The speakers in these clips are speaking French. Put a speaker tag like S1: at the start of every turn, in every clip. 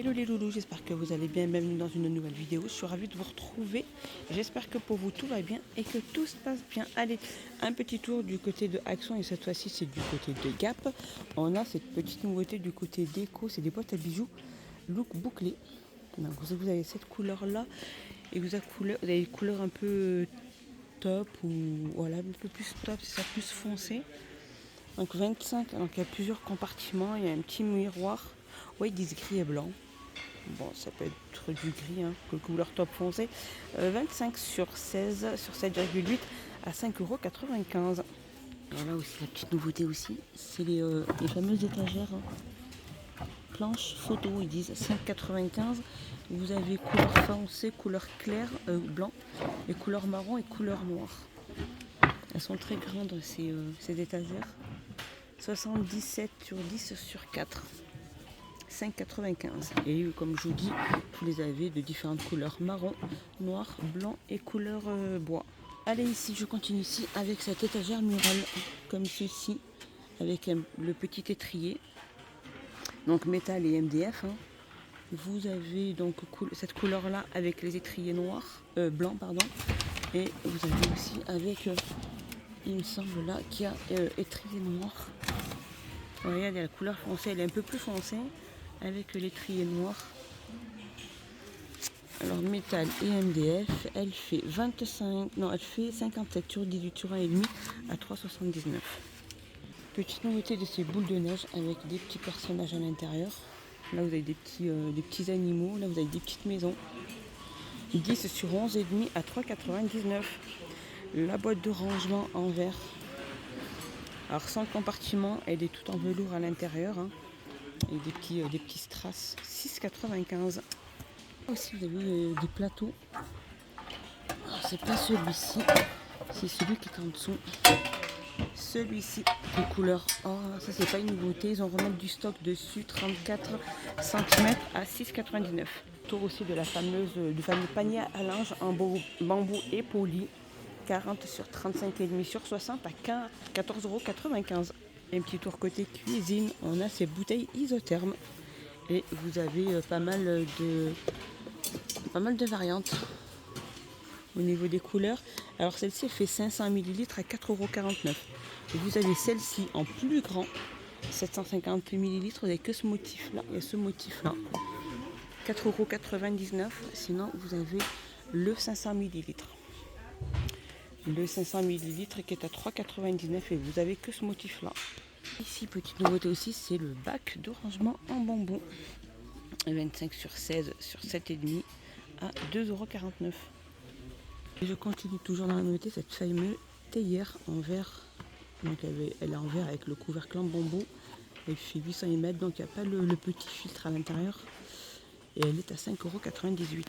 S1: Hello les loulous, j'espère que vous allez bien, bienvenue dans une nouvelle vidéo. Je suis ravie de vous retrouver, j'espère que pour vous tout va bien et que tout se passe bien. Allez, un petit tour du côté de Action et cette fois-ci c'est du côté de Gap. On a cette petite nouveauté du côté d'Eco, c'est des boîtes à bijoux look bouclé. Donc, vous avez cette couleur là et vous avez des couleurs un peu top ou voilà, un peu plus top, c'est ça, plus foncé. Donc 25, donc il y a plusieurs compartiments, il y a un petit miroir. Oui, ils disent gris et blanc. Bon, ça peut être du gris, hein, couleur top foncé. 25 sur 16, sur 7,8 à 5,95 €. Alors là aussi, la petite nouveauté aussi, c'est les fameuses étagères planches photo, ils disent 5,95 €. Vous avez couleur foncée, couleur claire, blanc, et couleur marron et couleur noire. Elles sont très grandes ces étagères. 77 sur 10 sur 4. 5,95 €. Et comme je vous dis, vous les avez de différentes couleurs, marron, noir, blanc et couleur bois. Allez, ici je continue ici avec cette étagère murale comme ceci, avec le petit étrier, donc métal et MDF, hein. Vous avez donc cette couleur là avec les étriers noirs, blancs pardon, et vous avez aussi avec il me semble là qu'il y a étrier noir. Regardez, la couleur foncée, elle est un peu plus foncée avec l'étrier noir. Alors métal et MDF, elle fait 57 sur 18 sur 1,5 à 3,79 €. Petite nouveauté de ces boules de neige avec des petits personnages à l'intérieur. Là vous avez des petits animaux, là vous avez des petites maisons. 10 sur 11,5 à 3,99 €. La boîte de rangement en verre. Alors sans compartiment, elle est toute en velours à l'intérieur, hein, et des petits strass. 6,95 €. Aussi vous avez des plateaux. Alors, c'est pas celui-ci, c'est celui qui est en dessous. Celui-ci de couleur or, ça c'est pas une nouveauté, ils ont remis du stock dessus, 34 cm à 6,99 €. Tour aussi de du fameux panier à linge en bambou et poli, 40 sur 35,5 sur 60 à 14,95 €. Et un petit tour côté cuisine, on a ces bouteilles isothermes et vous avez pas mal de variantes au niveau des couleurs. Alors celle-ci fait 500 ml à 4,49 €. Et vous avez celle-ci en plus grand, 750 ml, vous n'avez que ce motif-là. Il y a ce motif-là, 4,99 €. Sinon vous avez le 500 ml. Le 500 ml qui est à 3,99 € et vous avez que ce motif-là. Ici, petite nouveauté aussi, c'est le bac de rangement en bambou. 25 sur 16 sur 7,5 à 2,49 €. Et je continue toujours dans la nouveauté, cette fameuse théière en verre. Donc elle est en verre avec le couvercle en bambou. Elle fait 800 ml, donc il n'y a pas le petit filtre à l'intérieur. Et elle est à 5,98 €.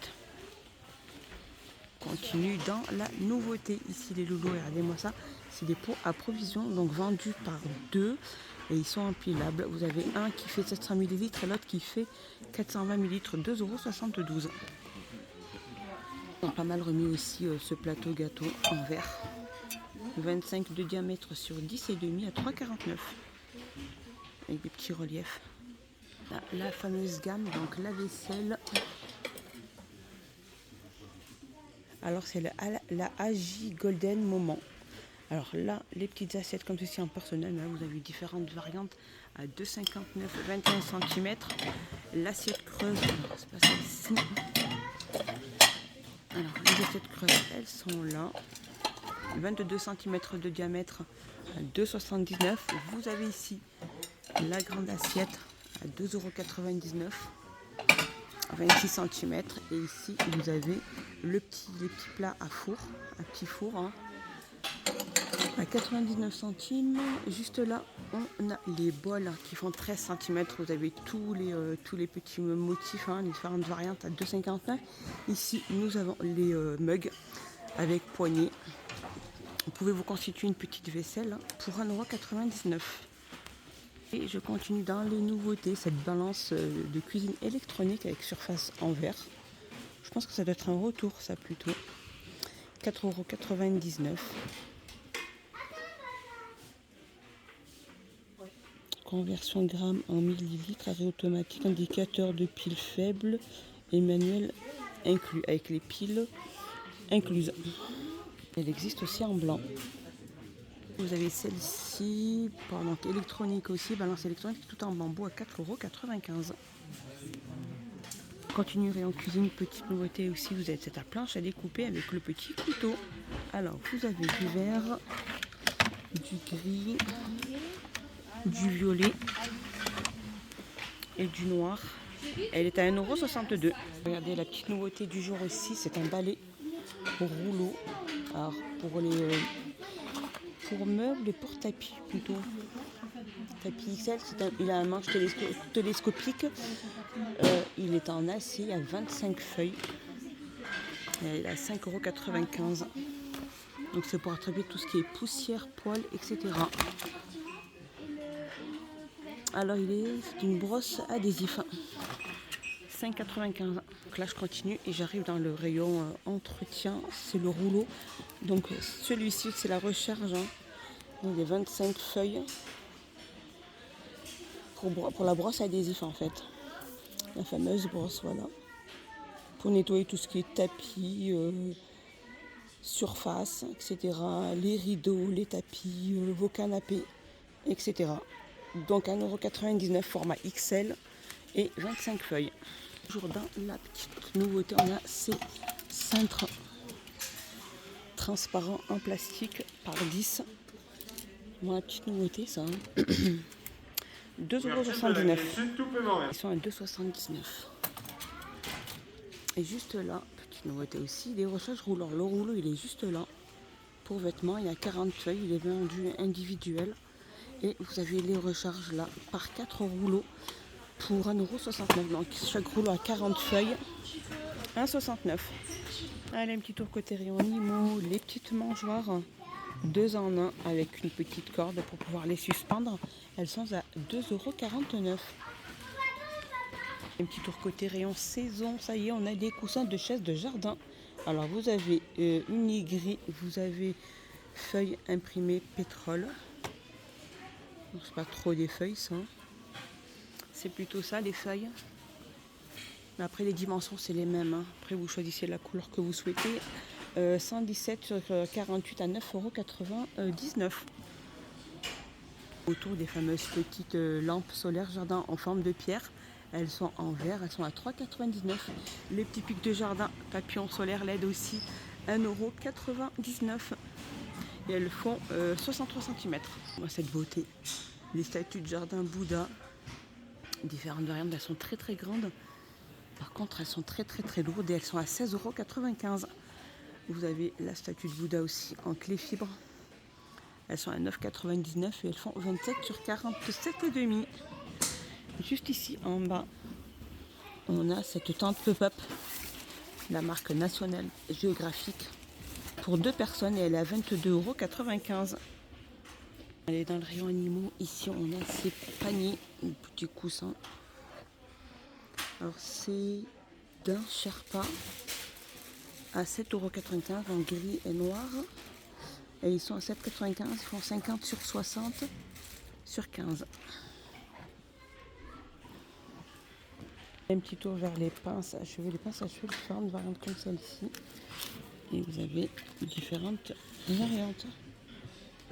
S1: Continue dans la nouveauté. Ici les loulous, regardez-moi ça. C'est des pots à provision, donc vendus par deux. Et ils sont empilables. Vous avez un qui fait 700 ml et l'autre qui fait 420 ml, 2,72 €. On a pas mal remis aussi ce plateau gâteau en verre. 25 de diamètre sur 10,5 à 3,49 €. Avec des petits reliefs. La fameuse gamme, donc la vaisselle. Alors c'est la AJ Golden Moment. Alors là, les petites assiettes comme ceci en porcelaine, là, vous avez différentes variantes à 2,59, 21 cm. L'assiette creuse, c'est pas celle-ci. Alors les assiettes creuses, elles sont là. 22 cm de diamètre à 2,79 €. Vous avez ici la grande assiette à 2,99 €, 26 cm. Et ici, vous avez les petits plats à four, un petit four, hein, à 99 centimes. Juste là, on a les bols qui font 13 cm. Vous avez tous les petits motifs, hein, les différentes variantes à 2,59 €. Ici, nous avons les mugs avec poignée. Vous pouvez vous constituer une petite vaisselle pour 1,99 €. Et je continue dans les nouveautés, cette balance de cuisine électronique avec surface en verre. Je pense que ça doit être un retour, ça plutôt. 4,99 €. conversion grammes en millilitres, arrêt automatique, indicateur de pile faible et manuel inclus, avec les piles incluses. Elle existe aussi en blanc. Vous avez celle-ci, donc électronique aussi, balance électronique tout en bambou à 4,95 €. Continuerez en cuisine, petite nouveauté aussi, vous avez cette planche à découper avec le petit couteau. Alors vous avez du vert, du gris, du violet et du noir. Elle est à 1,62 €. Regardez la petite nouveauté du jour aussi, c'est un balai rouleau. Alors pour meubles et pour tapis plutôt. Tapis XL, il a un manche télescopique. Il est en acier à 25 feuilles. Et il est à 5,95 €. Donc c'est pour attraper tout ce qui est poussière, poils, etc. Alors c'est une brosse adhésif. 5,95 €. Donc là je continue et j'arrive dans le rayon entretien. C'est le rouleau. Donc celui-ci c'est la recharge. Il y a 25 feuilles. Pour la brosse adhésif en fait. La fameuse brosse, voilà. Pour nettoyer tout ce qui est tapis, surface, etc. Les rideaux, les tapis, vos canapés, etc. Donc 1,99 € format XL et 25 feuilles. Toujours dans la petite nouveauté, on a ces cintres transparents en plastique par 10. Bon, la petite nouveauté ça. 2,79 €. Ils sont à 2,79 €. Et juste là, petite nouveauté aussi, des recharges roulants. Le rouleau il est juste là. Pour vêtements, il y a 40 feuilles, il est vendu individuel. Et vous avez les recharges là par 4 rouleaux pour 1,69 €. Donc chaque rouleau a 40 feuilles. 1,69 €. Allez, un petit tour côté rayon animaux, les petites mangeoires. 2 en 1 avec une petite corde pour pouvoir les suspendre. Elles sont à 2,49 €. Un petit tour côté rayon saison. Ça y est, on a des coussins de chaises de jardin. Alors vous avez une gris, vous avez feuilles imprimées pétrole. C'est pas trop des feuilles ça. C'est plutôt ça les feuilles. Mais après les dimensions c'est les mêmes. Après vous choisissez la couleur que vous souhaitez. 117 sur 48 à 9,99 €. Autour des fameuses petites lampes solaires jardin en forme de pierre. Elles sont en verre, elles sont à 3,99 €. Les petits pics de jardin papillons solaires LED aussi, 1,99 €. Et elles font 63 cm. Cette beauté. Les statues de jardin Bouddha, différentes variantes, elles sont très très grandes. Par contre, elles sont très très très lourdes et elles sont à 16,95 €. Vous avez la statue de Bouddha aussi en clé fibre. Elles sont à 9,99 € et elles font 27 sur 47,5. Juste ici en bas, on a cette tente pop-up, la marque nationale géographique, pour 2 personnes et elle est à 22,95 €. Elle est dans le rayon animaux. Ici, on a ces paniers, des petits coussins. Alors, c'est d'un Sherpa à 7,95 € en gris et noir. Et ils sont à 7,95 €. Ils font 50 sur 60 sur 15. Un petit tour vers les pinces à cheveux. Les pinces à cheveux, différentes variantes comme celle-ci. Et vous avez différentes variantes.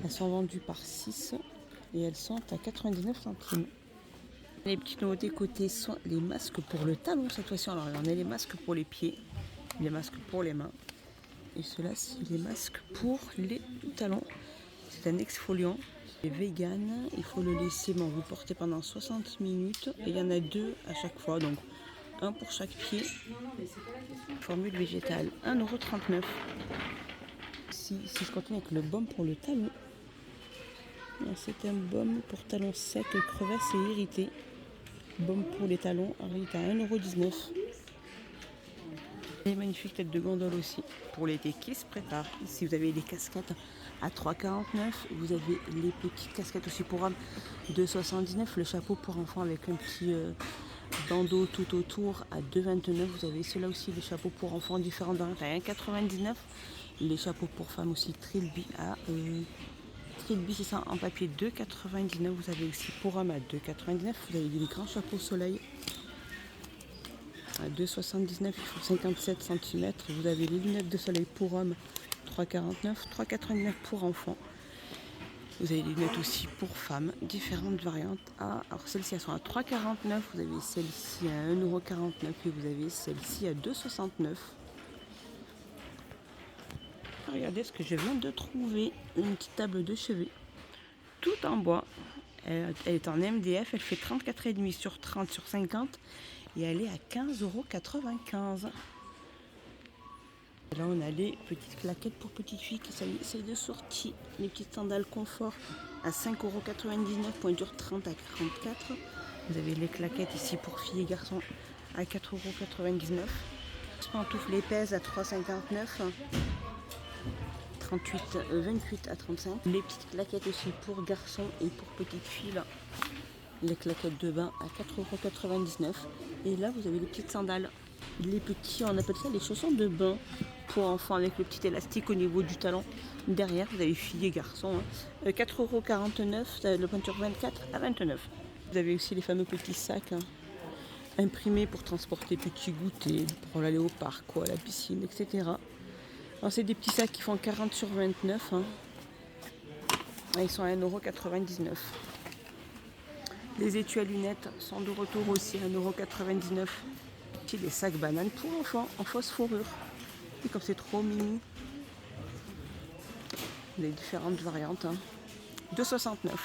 S1: Elles sont vendues par 6 et elles sont à 99 centimes. Les petites nouveautés côté sont les masques pour le talon cette fois-ci. Alors, on a les masques pour les pieds, les masques pour les mains. Et ceux-là, c'est les masques pour les talons. C'est un exfoliant. C'est vegan. Il faut le laisser, vous portez pendant 60 minutes. Et il y en a 2 à chaque fois. Donc, un pour chaque pied. Formule végétale, 1,39 €. Si je continue avec le baume pour le talon. C'est un baume pour talons secs, crevasses et irrités. Baume pour les talons, il est à 1,19 €. Et magnifique tête de gondole aussi pour l'été qui se prépare. Ici vous avez les casquettes à 3,49 €. Vous avez les petites casquettes aussi pour hommes de 2,79 €. Le chapeau pour enfants avec un petit bandeau tout autour à 2,29 €. Vous avez ceux-là aussi, les chapeaux pour enfants différents à 1,99 €. Les chapeaux pour femmes aussi Trilby à Streetbee, c'est ça, en papier 2,99. Vous avez aussi pour homme à 2,99. Vous avez des grands chapeaux soleil à 2,79. Ils font 57 cm. Vous avez les lunettes de soleil pour homme 3,49. 3,99 pour enfants. Vous avez les lunettes aussi pour femmes, différentes variantes. Alors celles-ci elles sont à 3,49. Vous avez celle-ci à 1,49 € et vous avez celle-ci à 2,69 €. Regardez ce que je viens de trouver, une petite table de chevet, tout en bois. Elle est en MDF, elle fait 34,5 sur 30 sur 50 et elle est à 15,95 €. Là on a les petites claquettes pour petites filles qui c'est de sortie. Les petites sandales confort à 5,99 €, pointure 30 à 44. Vous avez les claquettes ici pour filles et garçons à 4,99 €. Les pantoufles épaisses à 3,59 €. 28 à 35. Les petites claquettes aussi pour garçons et pour petites filles. Là. Les claquettes de bain à 4,99 €. Et là, vous avez les petites sandales. Les petits, on appelle ça les chaussons de bain pour enfants avec le petit élastique au niveau du talon. Derrière, vous avez filles et garçons. 4,49 €, le peinture 24 à 29. Vous avez aussi les fameux petits sacs imprimés pour transporter petits goûters, pour aller au parc ou à la piscine, etc. Alors, c'est des petits sacs qui font 40 sur 29. Ils sont à 1,99 €. Les étuis à lunettes sont de retour aussi à 1,99 €. Ici, des sacs bananes pour enfants en fausse fourrure. Et comme c'est trop mini, les différentes variantes. 2,69 €.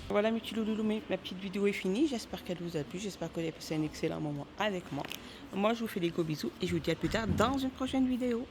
S1: Voilà mes petits loulous, ma petite vidéo est finie. J'espère qu'elle vous a plu. J'espère que vous avez passé un excellent moment avec moi. Moi, je vous fais des gros bisous et je vous dis à plus tard dans une prochaine vidéo.